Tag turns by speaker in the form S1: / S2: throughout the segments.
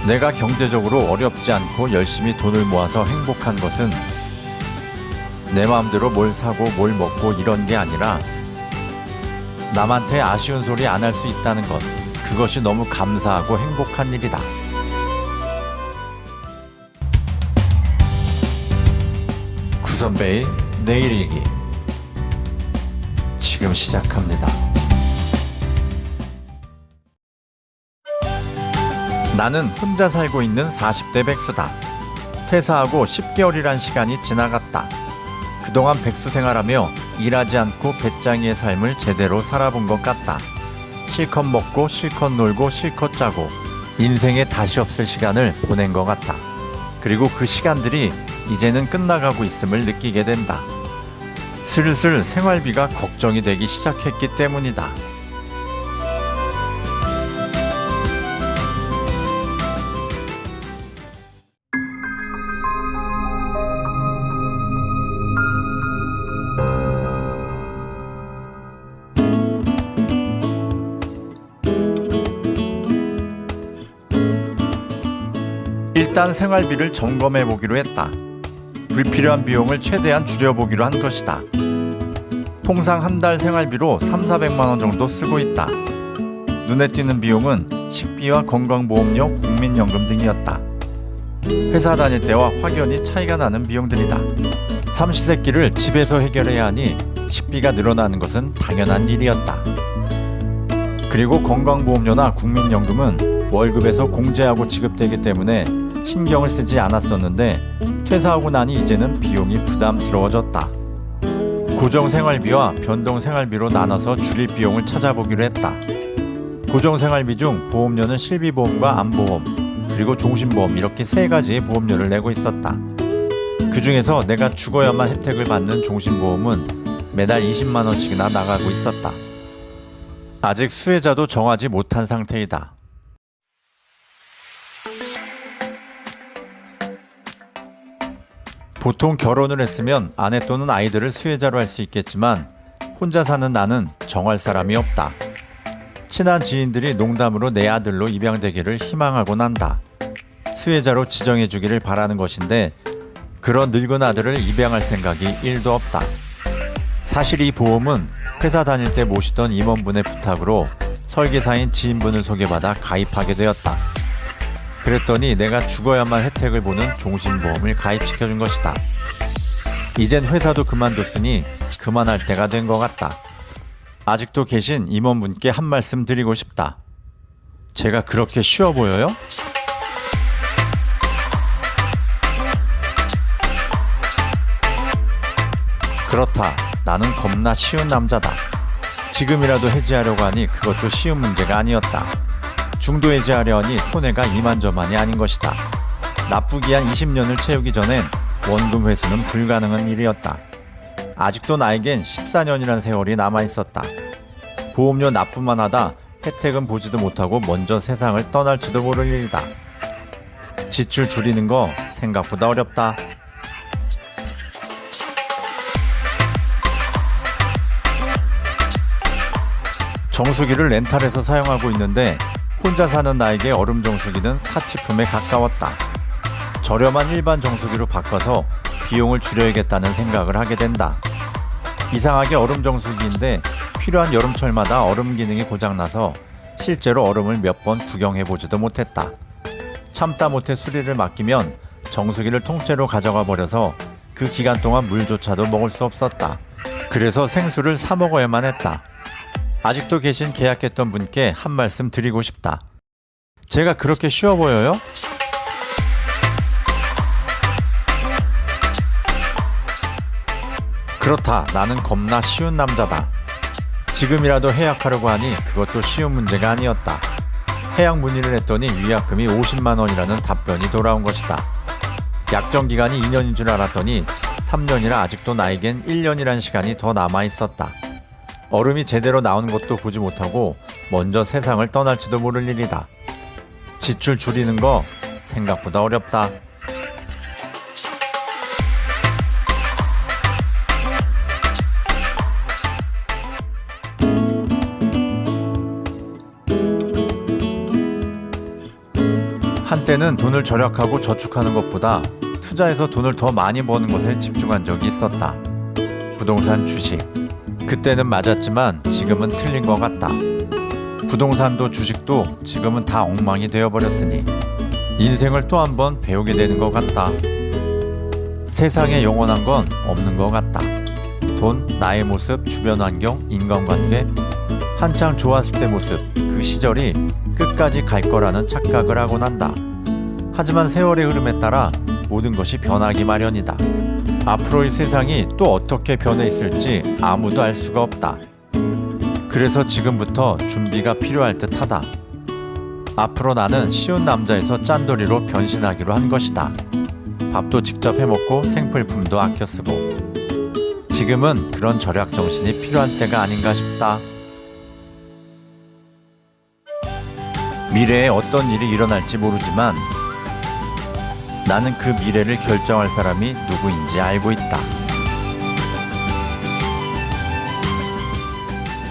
S1: 내가 경제적으로 어렵지 않고 열심히 돈을 모아서 행복한 것은 내 마음대로 뭘 사고 뭘 먹고 이런 게 아니라 남한테 아쉬운 소리 안 할 수 있다는 것, 그것이 너무 감사하고 행복한 일이다. 구선배의 내일 일기 지금 시작합니다. 나는 혼자 살고 있는 40대 백수다. 퇴사하고 10개월이란 시간이 지나갔다. 그동안 백수 생활하며 일하지 않고 배짱이의 삶을 제대로 살아본 것 같다. 실컷 먹고 실컷 놀고 실컷 자고 인생에 다시 없을 시간을 보낸 것 같다. 그리고 그 시간들이 이제는 끝나가고 있음을 느끼게 된다. 슬슬 생활비가 걱정이 되기 시작했기 때문이다. 일단 생활비를 점검해 보기로 했다. 불필요한 비용을 최대한 줄여보기로 한 것이다. 통상 한 달 생활비로 3,400만 원 정도 쓰고 있다. 눈에 띄는 비용은 식비와 건강보험료, 국민연금 등이었다. 회사 다닐 때와 확연히 차이가 나는 비용들이다. 삼시세끼를 집에서 해결해야 하니 식비가 늘어나는 것은 당연한 일이었다. 그리고 건강보험료나 국민연금은 월급에서 공제하고 지급되기 때문에 신경을 쓰지 않았었는데 퇴사하고 나니 이제는 비용이 부담스러워졌다. 고정생활비와 변동생활비로 나눠서 줄일 비용을 찾아보기로 했다. 고정생활비 중 보험료는 실비보험과 암보험, 그리고 종신보험 이렇게 세 가지의 보험료를 내고 있었다. 그 중에서 내가 죽어야만 혜택을 받는 종신보험은 매달 20만 원씩이나 나가고 있었다. 아직 수혜자도 정하지 못한 상태이다. 보통 결혼을 했으면 아내 또는 아이들을 수혜자로 할 수 있겠지만 혼자 사는 나는 정할 사람이 없다. 친한 지인들이 농담으로 내 아들로 입양되기를 희망하곤 한다. 수혜자로 지정해주기를 바라는 것인데 그런 늙은 아들을 입양할 생각이 1도 없다. 사실 이 보험은 회사 다닐 때 모시던 임원분의 부탁으로 설계사인 지인분을 소개받아 가입하게 되었다. 그랬더니 내가 죽어야만 혜택을 보는 종신보험을 가입시켜준 것이다. 이젠 회사도 그만뒀으니 그만할 때가 된 것 같다. 아직도 계신 임원분께 한 말씀 드리고 싶다. 제가 그렇게 쉬워 보여요? 그렇다. 나는 겁나 쉬운 남자다. 지금이라도 해지하려고 하니 그것도 쉬운 문제가 아니었다. 중도 해지하려 하니 손해가 이만저만이 아닌 것이다. 납부기 한 20년을 채우기 전엔 원금 회수는 불가능한 일이었다. 아직도 나에겐 14년이란 세월이 남아있었다. 보험료 납부만 하다 혜택은 보지도 못하고 먼저 세상을 떠날지도 모를 일이다. 지출 줄이는 거 생각보다 어렵다. 정수기를 렌탈해서 사용하고 있는데 혼자 사는 나에게 얼음 정수기는 사치품에 가까웠다. 저렴한 일반 정수기로 바꿔서 비용을 줄여야겠다는 생각을 하게 된다. 이상하게 얼음 정수기인데 필요한 여름철마다 얼음 기능이 고장나서 실제로 얼음을 몇 번 구경해보지도 못했다. 참다 못해 수리를 맡기면 정수기를 통째로 가져가 버려서 그 기간 동안 물조차도 먹을 수 없었다. 그래서 생수를 사 먹어야만 했다. 아직도 계신 계약했던 분께 한 말씀 드리고 싶다. 제가 그렇게 쉬워 보여요? 그렇다. 나는 겁나 쉬운 남자다. 지금이라도 해약하려고 하니 그것도 쉬운 문제가 아니었다. 해약 문의를 했더니 위약금이 50만 원이라는 답변이 돌아온 것이다. 약정 기간이 2년인 줄 알았더니 3년이라 아직도 나에겐 1년이란 시간이 더 남아 있었다. 얼음이 제대로 나오는 것도 보지 못하고 먼저 세상을 떠날지도 모를 일이다. 지출 줄이는 거 생각보다 어렵다. 한때는 돈을 절약하고 저축하는 것보다 투자해서 돈을 더 많이 버는 것에 집중한 적이 있었다. 부동산, 주식. 그때는 맞았지만 지금은 틀린 것 같다. 부동산도 주식도 지금은 다 엉망이 되어버렸으니 인생을 또 한 번 배우게 되는 것 같다. 세상에 영원한 건 없는 것 같다. 돈, 나의 모습, 주변 환경, 인간관계, 한창 좋았을 때 모습, 그 시절이 끝까지 갈 거라는 착각을 하곤 한다. 하지만 세월의 흐름에 따라 모든 것이 변하기 마련이다. 앞으로의 세상이 또 어떻게 변해 있을지 아무도 알 수가 없다. 그래서 지금부터 준비가 필요할 듯하다. 앞으로 나는 쉬운 남자에서 짠돌이로 변신하기로 한 것이다. 밥도 직접 해먹고 생필품도 아껴 쓰고. 지금은 그런 절약 정신이 필요한 때가 아닌가 싶다. 미래에 어떤 일이 일어날지 모르지만 나는 그 미래를 결정할 사람이 누구인지 알고 있다.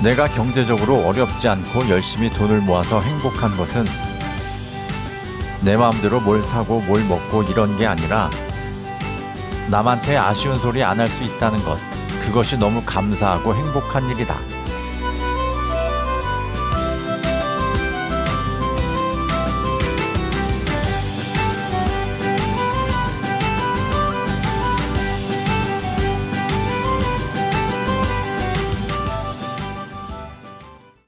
S1: 내가 경제적으로 어렵지 않고 열심히 돈을 모아서 행복한 것은 내 마음대로 뭘 사고 뭘 먹고 이런 게 아니라 남한테 아쉬운 소리 안 할 수 있다는 것, 그것이 너무 감사하고 행복한 일이다.